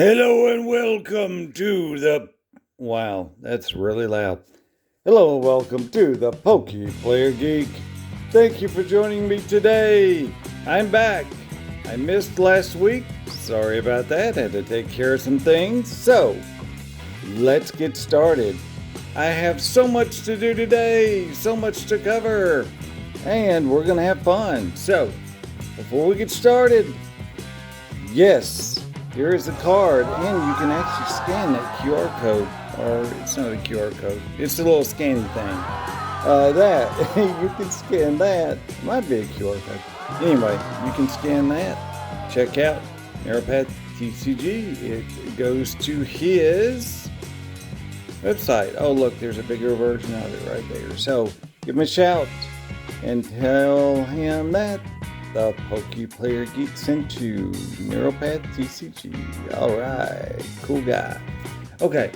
Hello and welcome to the. Wow, that's really loud. Hello and welcome to the Pokey Player Geek. Thank you for joining me today. I'm back. I missed last week. Sorry about that. Had to take care of some things. So, let's get started. I have so much to do today, so much to cover, and we're going to have fun. So, before we get started, yes. Here is the card, and you can actually scan that QR code, or it's not a QR code, it's a little scanning thing. You can scan that. It might be a QR code. Anyway, you can scan that. Check out Neuropath TCG. It goes to his website. Oh, look, there's a bigger version of it right there. So give him a shout and tell him that the Pokey Player Geek sent you. Neuropath TCG. Alright, cool guy. Okay,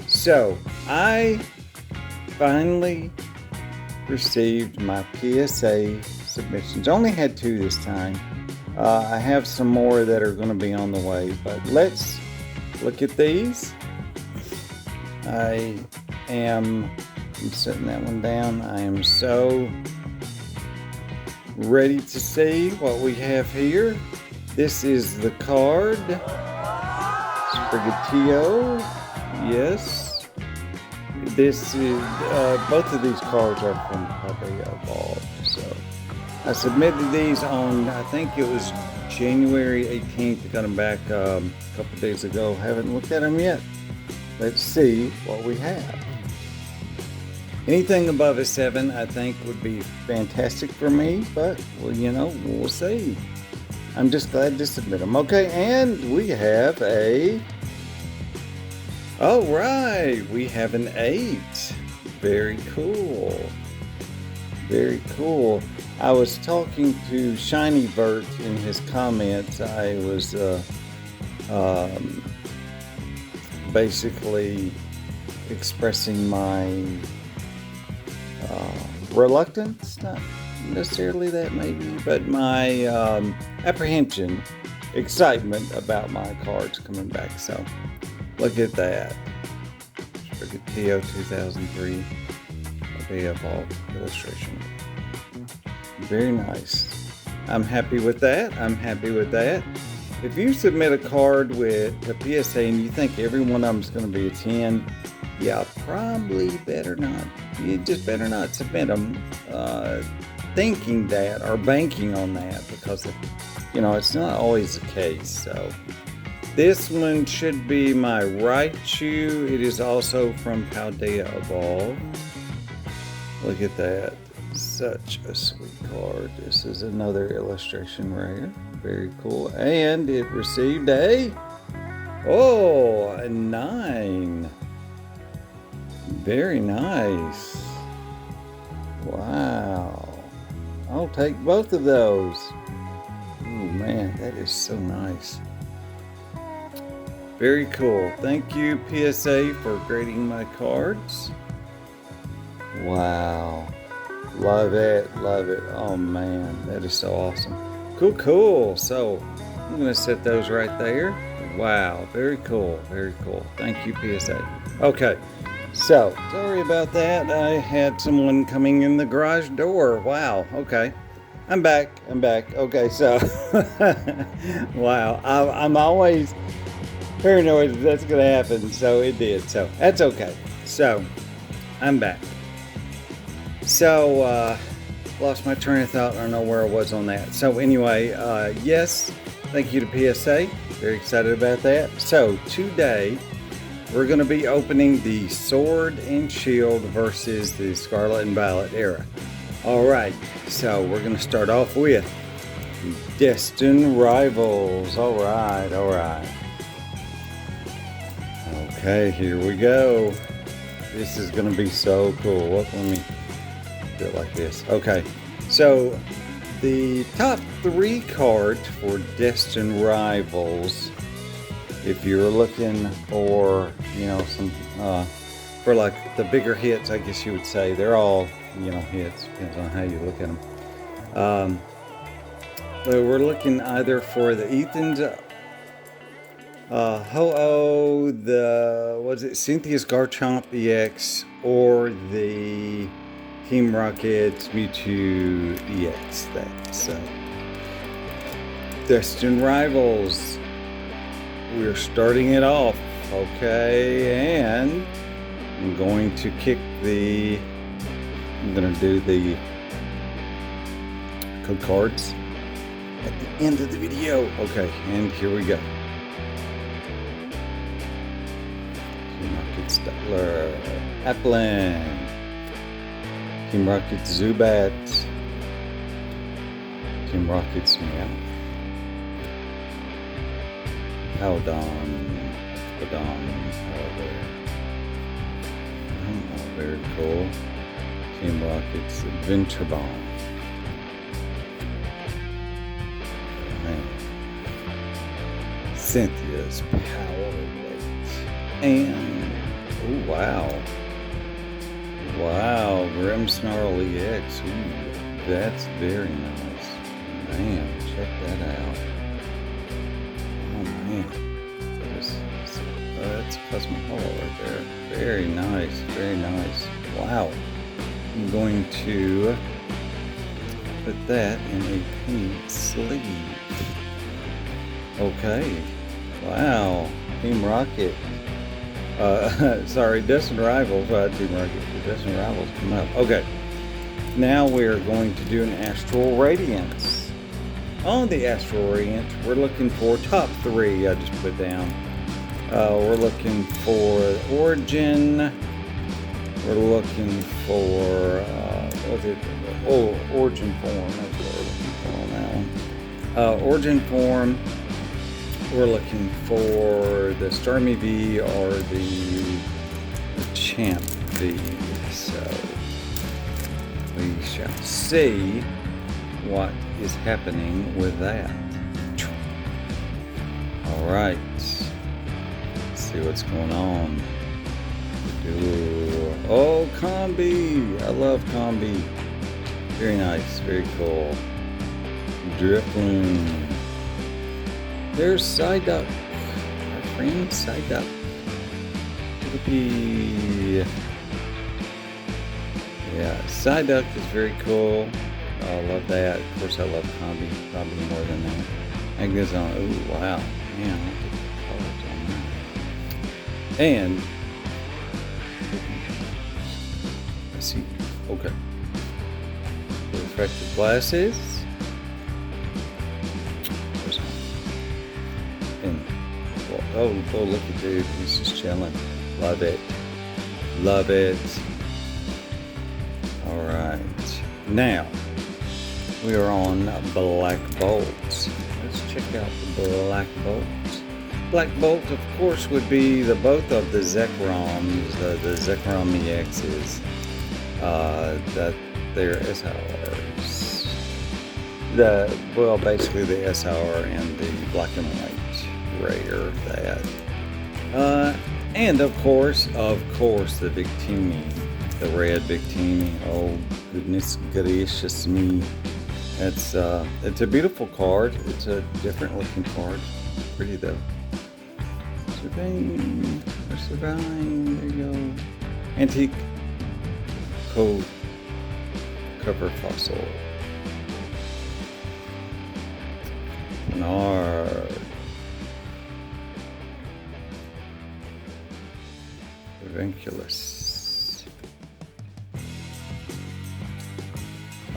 so I finally received my PSA submissions. Only had 2 this time. I have some more that are going to be on the way, but let's look at these. I'm setting that one down. I am so ready to see what we have here. This is the card. Sprigatito. Yes. This is both of these cards are from Paldea Evolved. So I submitted these on, I think it was January 18th. I got them back a couple days ago. Haven't looked at them yet. Let's see what we have. Anything above a 7, I think, would be fantastic for me, but, well, we'll see. I'm just glad to submit them. Okay, and we have all right, we have an 8. Very cool. Very cool. I was talking to ShinyVert in his comments. I was basically expressing my reluctance, not necessarily that maybe, but my apprehension, excitement about my cards coming back. So look at that. Sprigatito 2003 Paldea Evolved illustration. Very nice. I'm happy with that. I'm happy with that. If you submit a card with a PSA and you think every one of them is going to be a 10, yeah, probably better not. You just better not submit them thinking that or banking on that, because it's not always the case. So this one should be my right shoe. It is also from Paldea Evolved. Look at that. Such a sweet card. This is another illustration rare. Very cool. And it received a 9. Very nice. Wow. I'll take both of those. Oh man, that is so nice. Very cool. Thank you, PSA, for grading my cards. Wow. Love it. Love it. Oh man, that is so awesome. Cool. So I'm going to set those right there. Wow. Very cool. Very cool. Thank you, PSA. Okay. So, sorry about that. I had someone coming in the garage door. Wow. Okay. I'm back. Okay, so, wow. I'm always paranoid that's going to happen, so it did. So, that's okay. So, I'm back. So, lost my train of thought. I don't know where I was on that. So, anyway, yes, thank you to PSA. Very excited about that. So, today, we're going to be opening the Sword and Shield versus the Scarlet and Violet era. Alright, so we're going to start off with Destined Rivals. Alright. Okay, here we go. This is going to be so cool. Let me do it like this. Okay, so the top 3 cards for Destined Rivals, if you're looking for, some, for like the bigger hits, I guess you would say, they're all, hits, depends on how you look at them. But we're looking either for the Ethan's was it Cynthia's Garchomp EX or the Team Rocket's Mewtwo EX? That's Destined Rivals. We're starting it off, okay, and I'm going to do the code cards at the end of the video. Okay, and here we go. Team Rocket Stellar, Applin, Team Rocket Zubat, Team Rocket's Meow, Howdon, very cool. Team Rocket's Adventure Bomb. Cynthia's Power Weight. And, oh wow. Wow, Grimmsnarl EX. Ooh, that's very nice. Man, check that out. Oh man. That's Cosmic Hollow right there. Very nice, very nice. Wow. I'm going to put that in a paint sleeve. Okay. Wow. Team Rocket. Sorry, Destined Rivals. Team Rocket. Destined Rivals come up. Okay. Now we're going to do an Astral Radiance. On the Astral Radiance, we're looking for top 3. I just put down. We're looking for Origin. We're looking for Origin Form. That's what we're looking for on that one. Origin Form. We're looking for the Starmie V or the Champ V. So we shall see what is happening with that. All right. See what's going on. Oh, Combi! I love Combi. Very nice, very cool. Drifloon. There's Psyduck. Our friend Psyduck. Yippee. Yeah, Psyduck is very cool. I love that. Of course, I love Combi probably more than that. Magnezone. Oh, wow. Man, I like the colors on that. And let's see. Okay. Refractive glasses. Where's one? And oh, look at dude. He's just chilling. Love it. Love it. All right. Now we are on Black Bolts. Let's check out the Black Bolts. Black Bolt, of course, would be both of the Zekroms, the Zekrom EXs, that they're SRs. Basically the SR and the black and white rare that. And of course, the Victini, the red Victini. Oh goodness gracious me! It's a beautiful card. It's a different looking card. Pretty though. Surveying. There you go. Antique cover fossil. Bernard. Ranculus.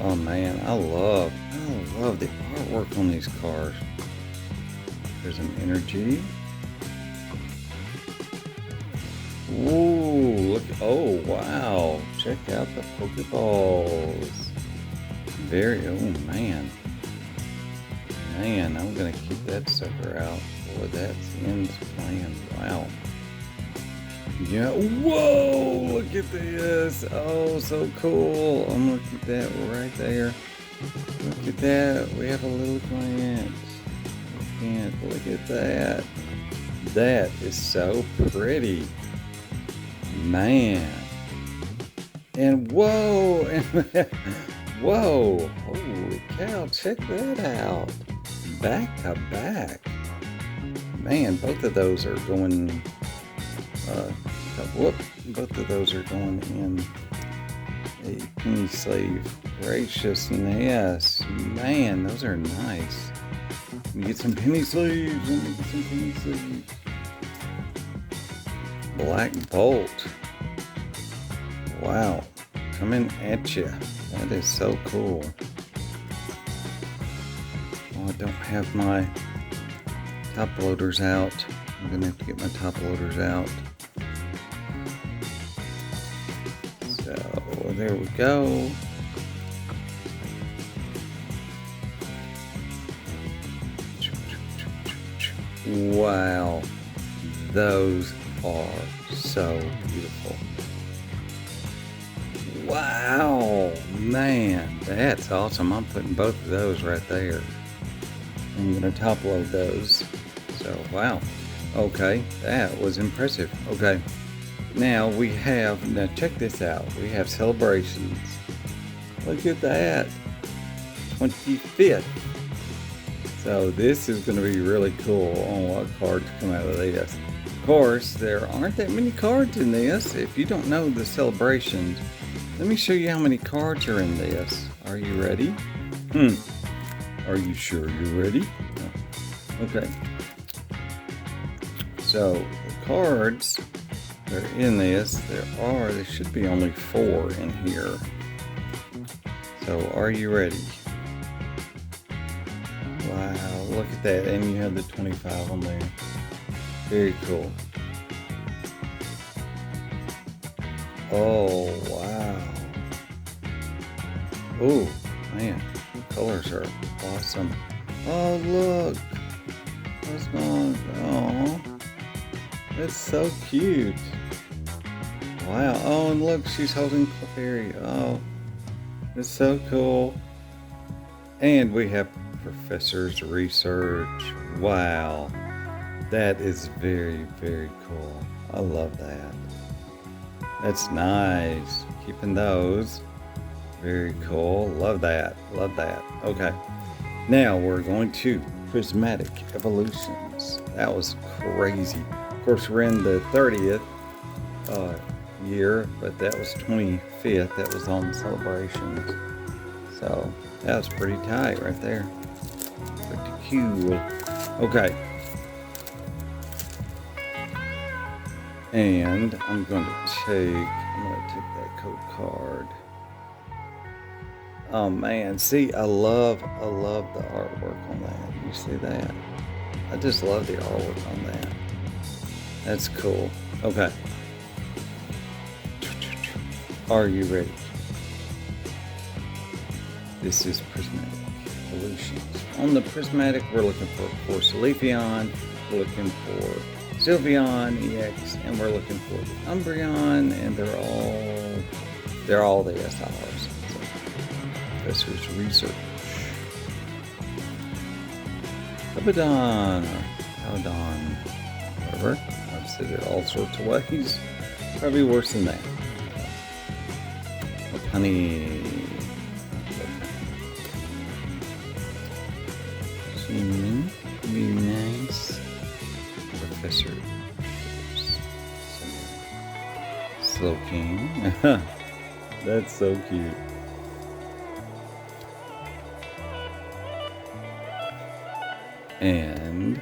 Oh man, I love the artwork on these cars. There's an energy. Ooh, look, oh wow. Check out the Pokeballs. Oh man, I'm gonna keep that sucker out. Boy, that's in plan. Wow. Yeah, whoa, look at this. Oh, so cool. I'm gonna keep that right there. Look at that. We have a little plant. Look at that. That is so pretty. Man. And whoa. Whoa. Holy cow. Check that out. Back to back. man, both of those are going, both of those are going in a penny sleeve. Graciousness, man, those are nice. Get some penny sleeves. Let me get some penny sleeves. Black Bolt. Wow, coming at you. That is so cool. Oh, I don't have my top loaders out. I'm gonna have to get my top loaders out. So there we go. Wow, those are so beautiful. Wow, man, that's awesome. I'm putting both of those right there. I'm gonna top load those. So, wow. Okay, that was impressive. Okay, now we have, now check this out. We have celebrations. Look at that. 25th. So this is going to be really cool on what cards come out of this. Of course, there aren't that many cards in this. If you don't know the celebrations, let me show you how many cards are in this. Are you ready? Are you sure you're ready? No. Okay. So the cards that are in this, there should be only 4 in here. So are you ready? Wow, look at that. And you have the 25 on there. Very cool. Oh, wow. Oh, man. The colors are awesome. Oh, look. What's going on? Oh, that's so cute. Wow. Oh, and look, she's holding Clefairy. Oh, it's so cool. And we have Professor's Research. Wow. That is very, very cool. I love that. That's nice. Keeping those. Very cool. Love that. Love that. Okay. Now we're going to Prismatic Evolutions. That was crazy. Of course, we're in the 30th year, but that was 25th. That was on celebrations. So that was pretty tight right there. Pretty cool. Okay. And I'm going to take that code card. Oh man, see, I love the artwork on that. You see that? I just love the artwork on that. That's cool. Okay. Are you ready? This is Prismatic Evolutions. On the Prismatic, we're looking for, of course, Leafeon. We're looking for Sylveon EX, and we're looking for Umbreon, and they're all the SRs. So, Professor's Research. Abaddon, or Abaddon, whatever. I've said it all sorts of ways. Probably worse than that. Honey. Be nice. Professor Slowking. That's so cute. And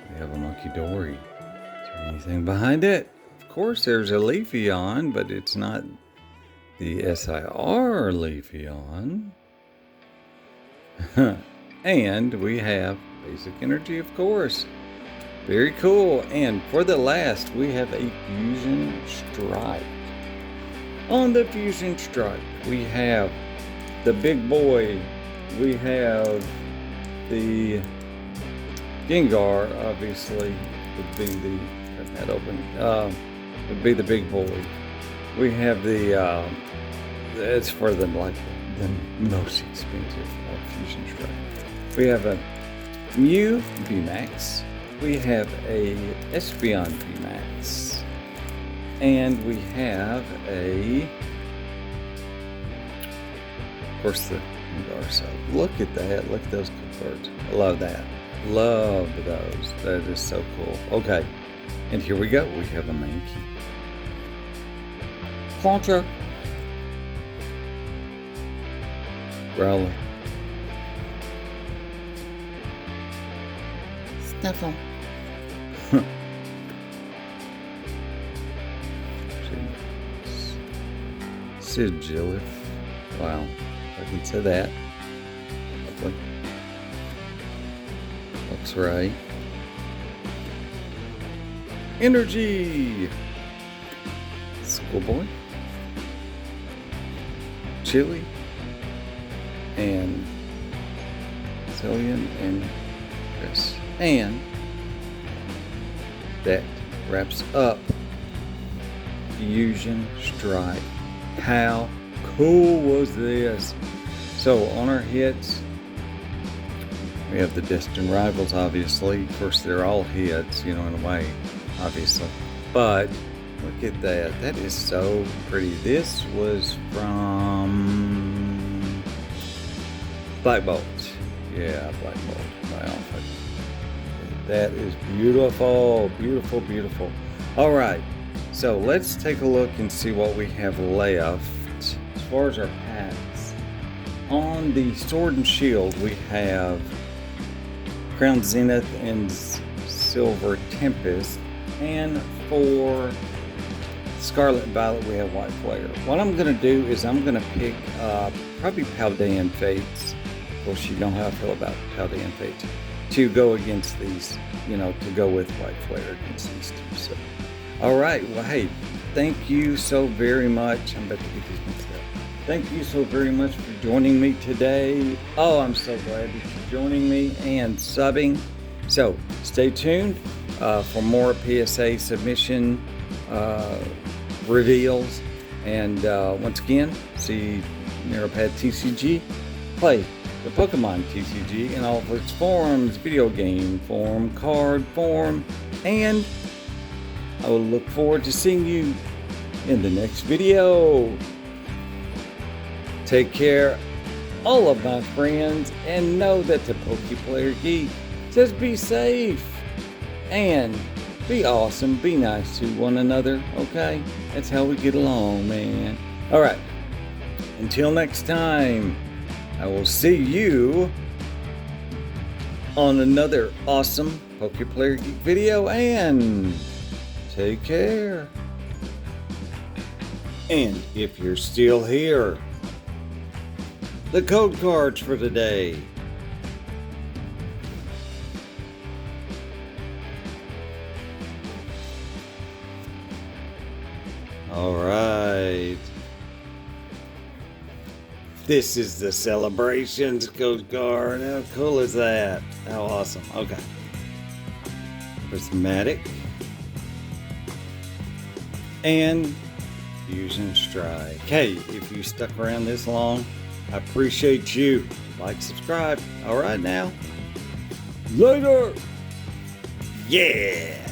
we have a Monkey Dory. Is there anything behind it? Of course, there's a Leafeon, but it's not the SIR Leafeon. And we have Basic Energy, of course. Very cool. And for the last, we have a Fusion Strike. On the Fusion Strike, we have the big boy. We have the Gengar, obviously, would be the, cut that open, would be the big boy. We have the, it's for the, like, the most expensive Fusion Strike. We have a Mew VMAX. We have a Espeon VMAX. And we have a, of course, the Gengar. So look at that. Look at those cards. I love that. Love those. That is so cool. Okay. And here we go. We have a main key. Contra. Growler. Snuffle. Sigillif. Wow. I can say that. Hopefully. Looks right. Energy. Schoolboy. Chili. And Zillion and Chris. And that wraps up Fusion Strike. How cool was this? So on our hits, we have the Distant Rivals, obviously. Of course, they're all hits, in a way, obviously. But look at that. That is so pretty. This was from Black Bolt. Yeah, Black Bolt. Wow. That is beautiful. Beautiful, beautiful. All right. So let's take a look and see what we have left as far as our packs. On the Sword and Shield, we have Crown Zenith and Silver Tempest. And for Scarlet and Violet, we have White Flare. What I'm going to do is I'm going to pick probably Paldean Fates. Of course, you know how I feel about Paldean Fates. To go against these, to go with White Flare against these two. So, all right. Well, hey, thank you so very much. I'm about to get these mixed up. Thank you so very much for joining me today. Oh, I'm so glad that you're joining me and subbing. So stay tuned for more PSA submission reveals. And once again, see Neuropad TCG play the Pokemon TCG in all of its forms: video game form, card form, and I will look forward to seeing you in the next video. Take care, all of my friends, and know that the Pokeplayer Geek says be safe and be awesome, be nice to one another, okay? That's how we get along, man. All right, until next time, I will see you on another awesome Pokeplayer Geek video, and take care. And if you're still here, the code cards for today. All right. This is the Celebrations code card. How cool is that? How awesome. Okay. Prismatic. And Fusion Strike. Hey, if you stuck around this long, I appreciate you. Like, subscribe. All right now. Later. Yeah.